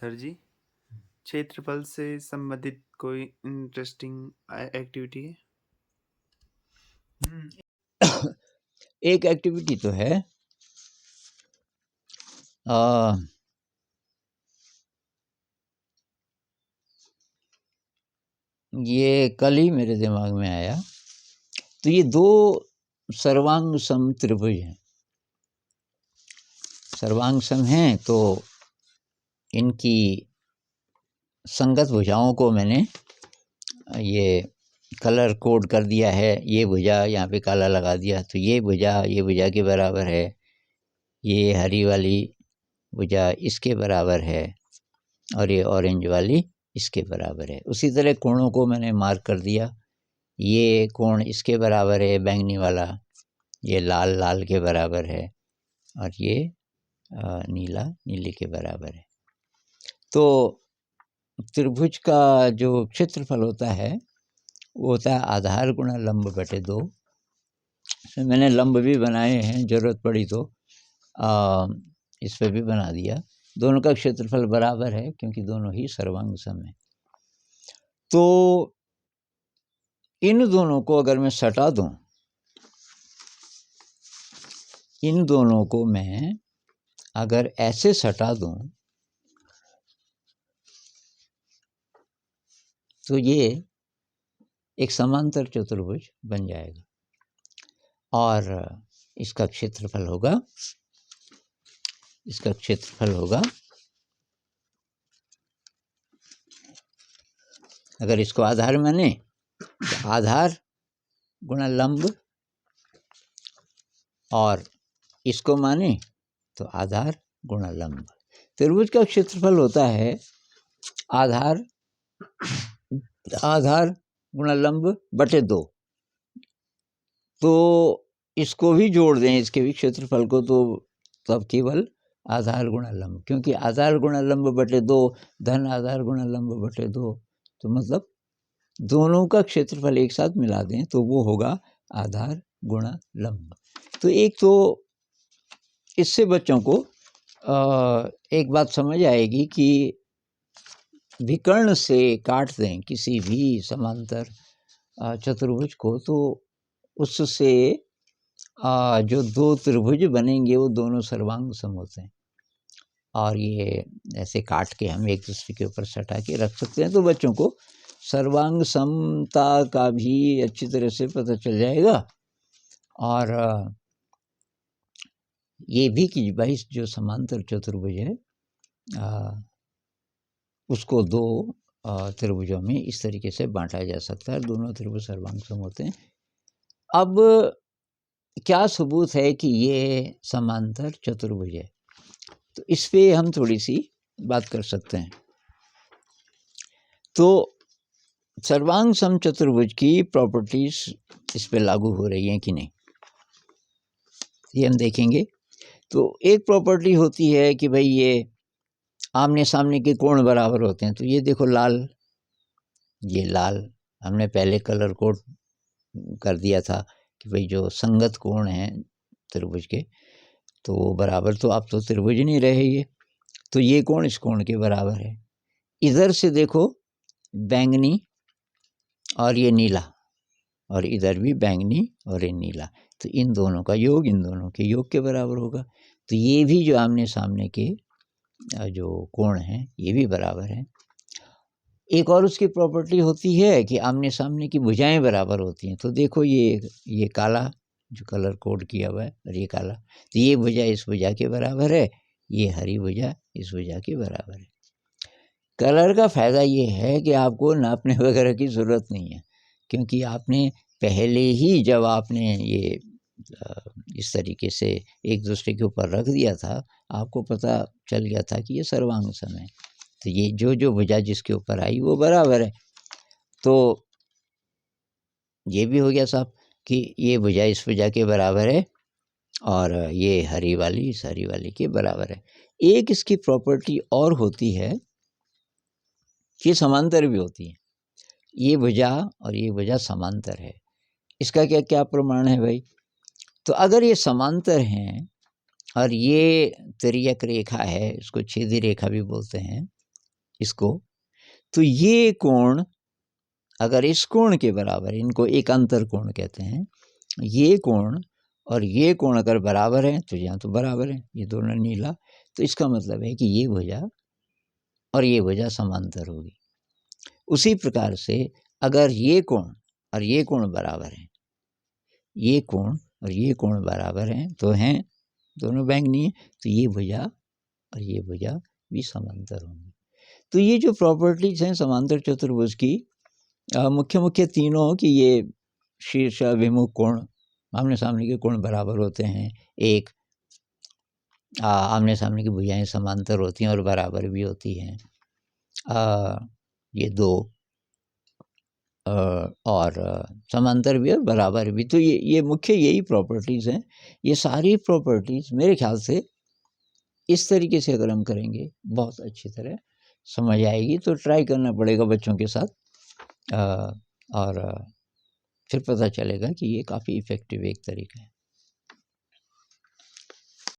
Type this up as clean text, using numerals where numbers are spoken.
Sir जी, क्षेत्रफल से संबंधित कोई इंटरेस्टिंग एक्टिविटी है? एक एक्टिविटी तो है। आ, ये कल ही मेरे दिमाग में आया। तो ये दो सर्वांग सम त्रिभुज हैं। सर्वांग सम हैं तो इनकी संगत भुजाओं को मैंने ये कलर कोड कर दिया है। ये भुजा यहाँ पे काला लगा दिया तो ये भुजा के बराबर है। ये हरी वाली भुजा इसके बराबर है और ये ऑरेंज वाली इसके बराबर है। उसी तरह कोणों को मैंने मार्क कर दिया। ये कोण इसके बराबर है बैंगनी वाला, ये लाल लाल के बराबर है और ये नीला नीले के बराबर है। तो त्रिभुज का जो क्षेत्रफल होता है वो होता है आधार गुणा लंब बटे 2। मैंने लंब भी बनाए हैं, ज़रूरत पड़ी तो इस पर भी बना दिया। दोनों का क्षेत्रफल बराबर है क्योंकि दोनों ही सर्वांग सम है। तो इन दोनों को अगर मैं सटा दूं, इन दोनों को मैं अगर ऐसे सटा दूं तो ये एक समांतर चतुर्भुज बन जाएगा और इसका क्षेत्रफल होगा अगर इसको आधार माने तो आधार गुणा लंब और इसको माने तो आधार गुणा लंब। त्रिभुज का क्षेत्रफल होता है आधार गुणा लंब बटे 2। तो इसको भी जोड़ दें, इसके भी क्षेत्रफल को, तो तब केवल आधार गुणा लंब, क्योंकि आधार गुणा लंब बटे 2 धन आधार गुणा लंब बटे 2, तो मतलब दोनों का क्षेत्रफल एक साथ मिला दें तो वो होगा आधार गुणा लंब। तो एक तो इससे बच्चों को एक बात समझ आएगी कि विकर्ण से काट दें किसी भी समांतर चतुर्भुज को तो उससे जो दो त्रिभुज बनेंगे वो दोनों सर्वांग सम होते हैं और ये ऐसे काट के हम एक दूसरे के ऊपर सटा के रख सकते हैं। तो बच्चों को सर्वांग समता का भी अच्छी तरह से पता चल जाएगा और ये भी कि भाई जो समांतर चतुर्भुज है उसको दो त्रिभुजों में इस तरीके से बांटा जा सकता है। दोनों त्रिभुज सर्वांग सम होते हैं। अब क्या सबूत है कि ये समांतर चतुर्भुज है, तो इस पे हम थोड़ी सी बात कर सकते हैं। तो सर्वांग सम चतुर्भुज की प्रॉपर्टीज इस पे लागू हो रही हैं कि नहीं, ये हम देखेंगे। तो एक प्रॉपर्टी होती है कि भाई ये आमने सामने के कोण बराबर होते हैं। तो ये देखो लाल, ये लाल हमने पहले कलर कोड कर दिया था कि भाई जो संगत कोण हैं त्रिभुज के तो वो बराबर, तो अब तो त्रिभुज नहीं रहे ये, तो ये कोण इस कोण के बराबर है। इधर से देखो बैंगनी और ये नीला और इधर भी बैंगनी और ये नीला, तो इन दोनों का योग इन दोनों के योग के बराबर होगा। तो ये भी जो आमने सामने के जो कोण हैं ये भी बराबर हैं। एक और उसकी प्रॉपर्टी होती है कि आमने सामने की भुजाएं बराबर होती हैं। तो देखो ये काला जो कलर कोड किया हुआ है और ये काला, तो ये भुजा इस भुजा के बराबर है, ये हरी भुजा इस भुजा के बराबर है। कलर का फ़ायदा ये है कि आपको नापने वगैरह की ज़रूरत नहीं है, क्योंकि आपने पहले ही जब आपने ये इस तरीके से एक दूसरे के ऊपर रख दिया था आपको पता चल गया था कि ये सर्वांग सम है। तो ये जो भुजा जिसके ऊपर आई वो बराबर है। तो ये भी हो गया साहब कि ये भुजा इस भुजा के बराबर है और ये हरी वाली इस हरी वाली के बराबर है। एक इसकी प्रॉपर्टी और होती है कि समांतर भी होती है। ये भुजा और ये भुजा समांतर है। इसका क्या क्या प्रमाण है भाई? तो अगर ये समांतर हैं और ये तिर्यक रेखा है, इसको छेदी रेखा भी बोलते हैं, इसको, तो ये कोण अगर इस कोण के बराबर, इनको एक अंतर कोण कहते हैं, ये कोण और ये कोण अगर बराबर हैं तो यहाँ तो बराबर है, ये दोनों नीला, तो इसका मतलब है कि ये भुजा और ये भुजा समांतर होगी। उसी प्रकार से अगर ये कोण और ये कोण बराबर हैं, ये कोण और ये कोण बराबर हैं तो हैं दोनों बैंगनी हैं, तो ये भुजा और ये भुजा भी समांतर होंगी। तो ये जो प्रॉपर्टीज़ हैं समांतर चतुर्भुज की, मुख्य मुख्य तीनों कि ये शीर्ष अभिमुख कोण, आमने सामने के कोण बराबर होते हैं, एक आमने सामने की भुजाएं समांतर होती हैं और बराबर भी होती हैं, ये दो और समांतर भी और बराबर भी। तो ये मुख्य यही प्रॉपर्टीज़ हैं। ये सारी प्रॉपर्टीज़ मेरे ख्याल से इस तरीके से अगर हम करेंगे बहुत अच्छी तरह समझ आएगी। तो ट्राई करना पड़ेगा बच्चों के साथ, और फिर पता चलेगा कि ये काफ़ी इफ़ेक्टिव एक तरीका है।